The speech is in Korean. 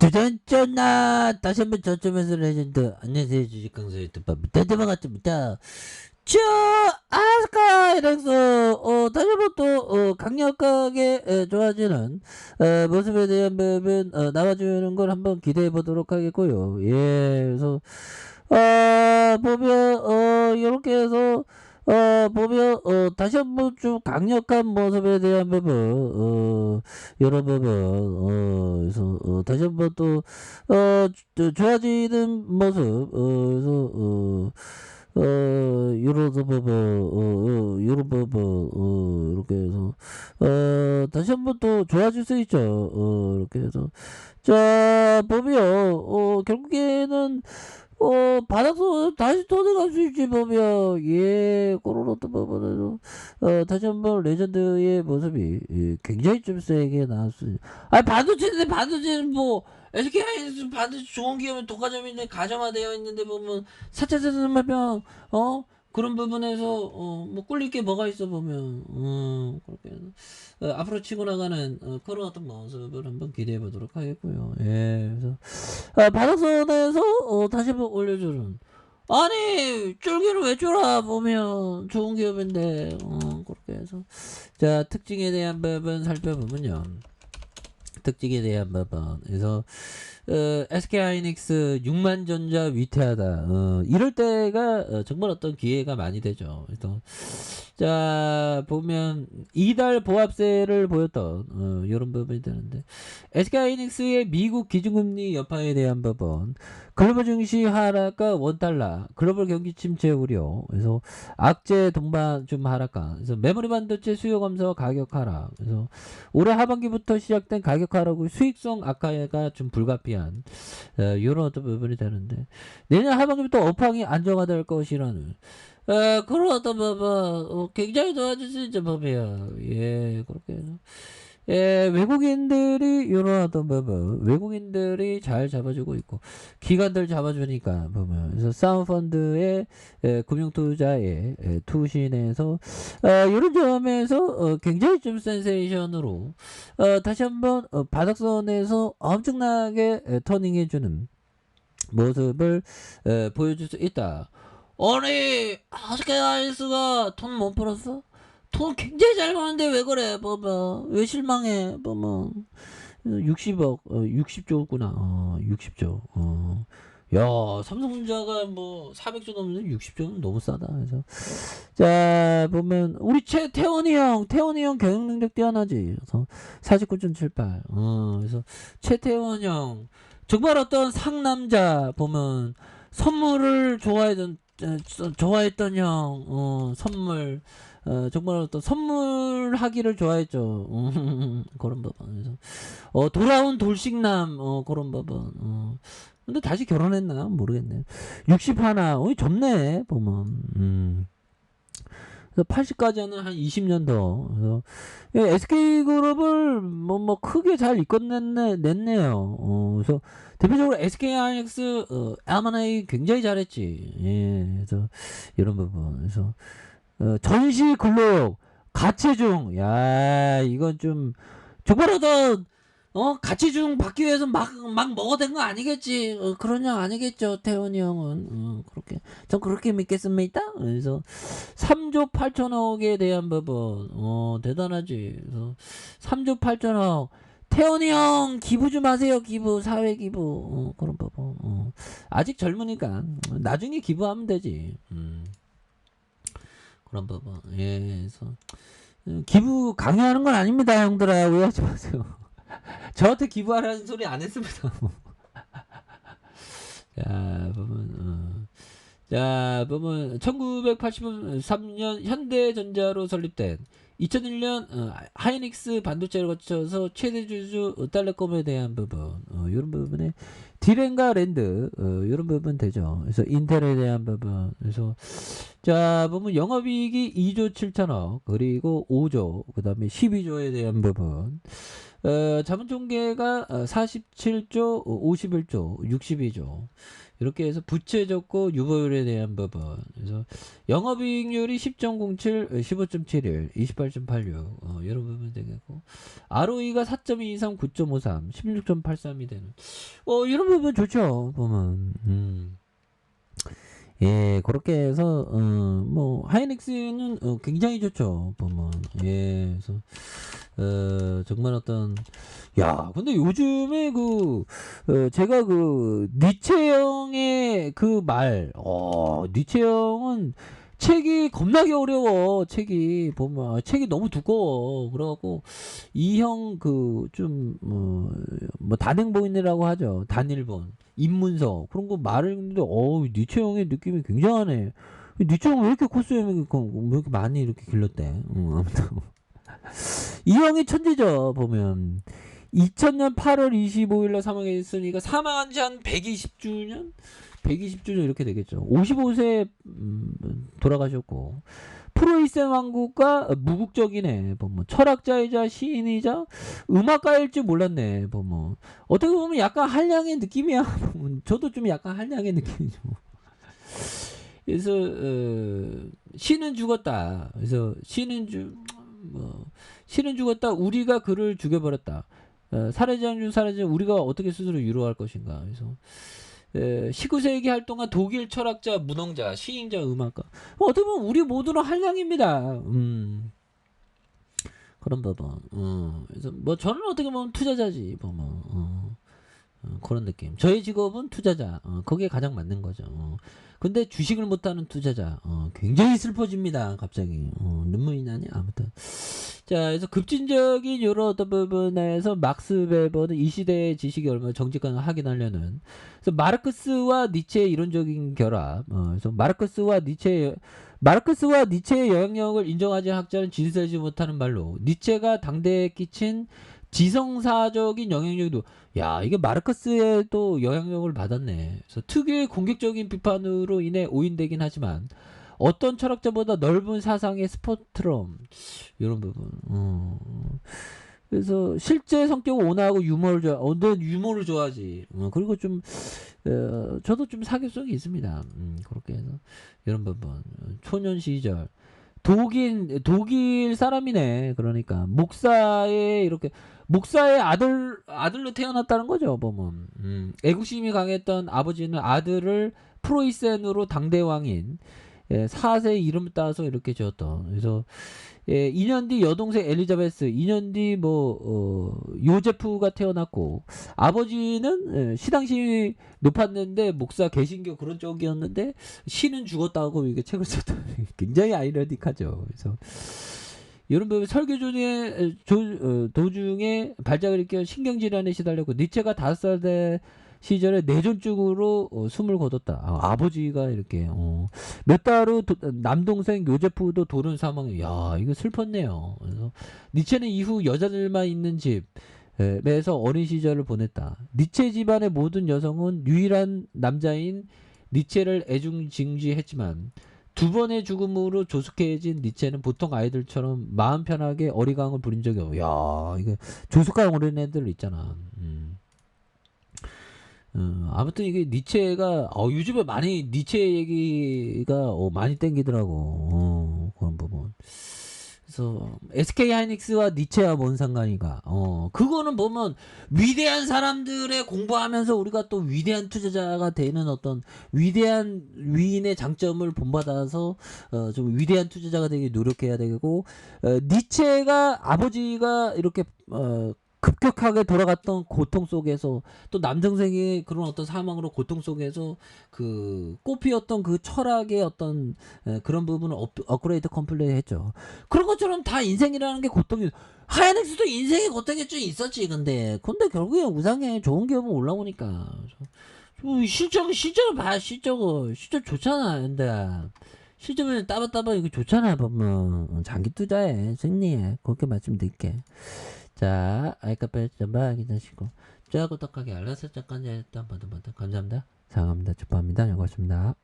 두전쩌나 다시 한번 저점에서 레전드. 안녕하세요, 주식 강사 유튜브입니다. 반갑습니다. 저 아스카 이래서 다시 한번 또 강력하게 좋아지는 모습에 대한 부분 나와주는 걸 한번 기대해 보도록 하겠고요. 예, 그래서 보면 이렇게 해서 보면 다시 한번 좀 강력한 모습에 대한 부분 여러 부분 그래서 다시 한번 또 좋아지는 모습 그래서 요런 부분 요런 부분 이렇게 해서 다시 한번 또 좋아질 수 있죠. 이렇게 해서 자 보면 결국에는 바닥서 다시 터져갈 수 있지, 보면. 예, 그런 어떤 부분에서, 다시 한번 레전드의 모습이, 굉장히 좀 세게 나왔어요. 아니, 반도체인데, 반도체는 뭐, SK 반도체 좋은 기업은 독과점인데, 가점화되어 있는데, 보면, 4차 세상만병, 그런 부분에서, 뭐, 꿀릴 게 뭐가 있어, 보면. 그렇게 해서. 앞으로 치고 나가는, 그런 어떤 모습을 한번 기대해 보도록 하겠고요. 예, 그래서. 바닥선에서 다시 한번 올려주는 아니 쫄기를 왜 쫄아 보면 좋은 기업인데 그렇게 해서 자 특징에 대한 부분 살펴보면요 특징에 대한 부분 그래서 SK하이닉스 6만전자 위태하다 이럴 때가 정말 어떤 기회가 많이 되죠. 그래서 자 보면 이달 보합세를 보였던 이런 부분이 되는데 SK하이닉스의 미국 기준금리 여파에 대한 부분 글로벌 증시 하락과 원달러 글로벌 경기 침체 우려 그래서 악재 동반 좀 하락과 그래서 메모리 반도체 수요 감소와 가격 하락 그래서 올해 하반기부터 시작된 가격 하락의 수익성 악화가 좀 불가피한 이런 어떤 부분이 되는데 내년 하반기부터 업황이 안정화될 것이라는 그런 어떤 부분 굉장히 좋아질 수 있죠 보면 예 그렇게 해서 예, 외국인들이 이런 어떤 부분 외국인들이 잘 잡아주고 있고 기관들 잡아주니까 보면 그래서 사운펀드의 금융투자에 투신해서 이런 점에서 굉장히 좀 센세이션으로 다시 한번 바닥선에서 엄청나게 터닝해주는 모습을 보여줄 수 있다. 아니 아스케아이스가 돈 못 벌었어? 돈 굉장히 잘 버는데 왜 그래 봐봐 왜 실망해 봐봐 60억 60조구나 60조 야 삼성전자가 뭐 400조 넘는데 60조는 너무 싸다 그래서 자 보면 우리 태원이 형 경영 능력 뛰어나지 그래서 49.78 그래서 최태원 형 정말 어떤 상남자 보면 선물을 좋아했던 형 선물 정말 어떤 선물하기를 좋아했죠. 그런 부분. 그래서 돌아온 돌싱남 그런 부분. 근데 다시 결혼했나 모르겠네. 60 하나. 젊네 보면. 그래서 80까지 하는 한 20년 더. 그래서 SK그룹을 뭐 크게 잘 냈네요. 그래서 대표적으로 SK하이닉스 M&A 굉장히 잘했지. 예. 그래서 이런 부분. 그래서 전시 근로역 가채중 야 이건 좀 정말 어떤 가채중 받기 위해서 막 먹어댄 거 아니겠지 그런 형 아니겠죠 태원이 형은 그렇게 전 그렇게 믿겠습니다. 그래서 3조 8천억에 대한 부분 대단하지. 그래서 3조 8천억 태원이 형 기부 좀 하세요. 기부 사회 기부 그런 부분 아직 젊으니까 나중에 기부하면 되지. 그런 부분. 예, 그래서 기부 강요하는 건 아닙니다, 형들아. 오해하지 마세요. 저한테 기부하라는 소리 안 했습니다. 자, 보면 자, 보면 1983년 현대전자로 설립된 2001년 하이닉스 반도체를 거쳐서 최대 주주 달러콤에 대한 부분 이런 부분에 디렌과 랜드 이런 부분 되죠. 그래서 인텔에 대한 부분 그래서 자 보면 영업이익이 2조 7천억 그리고 5조 그 다음에 12조에 대한 부분 자본총계가 47조, 51조, 62조 이렇게 해서 부채 적고 유보율에 대한 부분. 그래서 영업이익률이 10.07, 15.71, 28.86 이런 부분 되겠고 ROE가 4.23, 9.53, 16.83이 되는 이런 부분 좋죠 보면. 예, 그렇게 해서 뭐 하이닉스는 굉장히 좋죠 보면. 예, 그래서 정말 어떤 근데 요즘에 제가 니체 형의 니체 형은 책이 겁나게 어려워. 책이 보면 책이 너무 두꺼워. 그래갖고 이 형 뭐 단행본이라고 하죠. 단일본 입문서 그런 거 말을 했는데 니체 형의 느낌이 굉장하네. 니체 형왜 이렇게 코스염이 왜 이렇게 많이 이렇게 길렀대. 아무튼 이 형이 천재죠 보면. 2000년 8월 25일날 사망했으니까 사망한 지 한 120주년? 120주년 이렇게 되겠죠. 55세 돌아가셨고 프로이센 왕국과 무국적이네 보면. 철학자이자 시인이자 음악가일 줄 몰랐네 보면. 어떻게 보면 약간 한량의 느낌이야. 저도 좀 약간 한량의 느낌이죠. 그래서 시는 죽었다. 그래서 시는 죽었다. 우리가 그를 죽여버렸다. 사라지는 중 사라지는 우리가 어떻게 스스로 위로할 것인가. 그래서 19세기 활동한 독일 철학자, 문학자, 시인자, 음악가. 어떻게 보면 우리 모두는 한량입니다. 그런 부분. 그래서 뭐 저는 어떻게 보면 투자자지 보면. 그런 느낌. 저의 직업은 투자자. 거기에 가장 맞는 거죠. 근데 주식을 못하는 투자자. 굉장히 슬퍼집니다. 갑자기. 눈물이 나니? 아무튼. 자, 그래서 급진적인 이런 어떤 부분에서 막스 베버는 이 시대의 지식이 얼마나 정직한가 확인하려는. 그래서 마르크스와 니체의 이론적인 결합. 그래서 마르크스와 니체의 영향력을 인정하지 학자는 진술하지 못하는 말로 니체가 당대에 끼친 지성사적인 영향력도 이게 마르크스의 또 영향력을 받았네. 그래서 특유의 공격적인 비판으로 인해 오인되긴 하지만 어떤 철학자보다 넓은 사상의 스펙트럼 이런 부분. 그래서 실제 성격은 온화하고 유머를 난 유머를 좋아하지. 그리고 좀 저도 좀 사교성이 있습니다. 그렇게 해서 이런 부분. 초년 시절 독일 사람이네. 그러니까 목사의 아들로 태어났다는 거죠 보면. 애국심이 강했던 아버지는 아들을 프로이센으로 당대왕인 4세 이름을 따서 이렇게 지었던. 그래서 2년 뒤 여동생 엘리자베스, 2년 뒤 요제프가 태어났고, 아버지는 시당시 높았는데 목사 개신교 그런 쪽이었는데 시는 죽었다고 이게 책을 썼다. 굉장히 아이러니하죠. 그래서 이런 부분 설교 중에 도중에 발작을 일으켜 신경질환에 시달렸고 니체가 5살 시절에 뇌졸중으로 숨을 거뒀다. 아버지가 이렇게 몇 달 후 남동생 요제프도 돌은 사망해. 이거 슬펐네요. 그래서 니체는 이후 여자들만 있는 집에서 어린 시절을 보냈다. 니체 집안의 모든 여성은 유일한 남자인 니체를 애중징지했지만 두 번의 죽음으로 조숙해진 니체는 보통 아이들처럼 마음 편하게 어리광을 부린 적이 없어. 이거 조숙한 어린애들 있잖아. 아무튼 이게 니체가 요즘에 많이 니체 얘기가 많이 땡기더라고. 그런 부분. 그래서 SK 하이닉스와 니체와 뭔 상관인가? 그거는 보면 위대한 사람들의 공부하면서 우리가 또 위대한 투자자가 되는 어떤 위대한 위인의 장점을 본받아서 좀 위대한 투자자가 되기 노력해야 되고, 니체가 아버지가 이렇게 급격하게 돌아갔던 고통 속에서 또 남동생이 그런 어떤 사망으로 고통 속에서 꽃피었던 그 철학의 어떤 그런 부분을 업그레이드 컴플레이 했죠. 그런 것처럼 다 인생이라는 게 고통이. 하이닉스도 인생의 고통이 좀 있었지. 근데 결국에 우상에 좋은 기업은 올라오니까. 실적을 봐. 실적 좋잖아. 근데 실적을 따박따박 이거 좋잖아. 보면 장기 투자해, 승리해. 그렇게 말씀드릴게. 자, 아이카페 전방 기다시고 좋아요, 구독하기, 알람 설정까지 했던 분들 감사합니다. 사랑합니다. 축하합니다. 고맙습니다.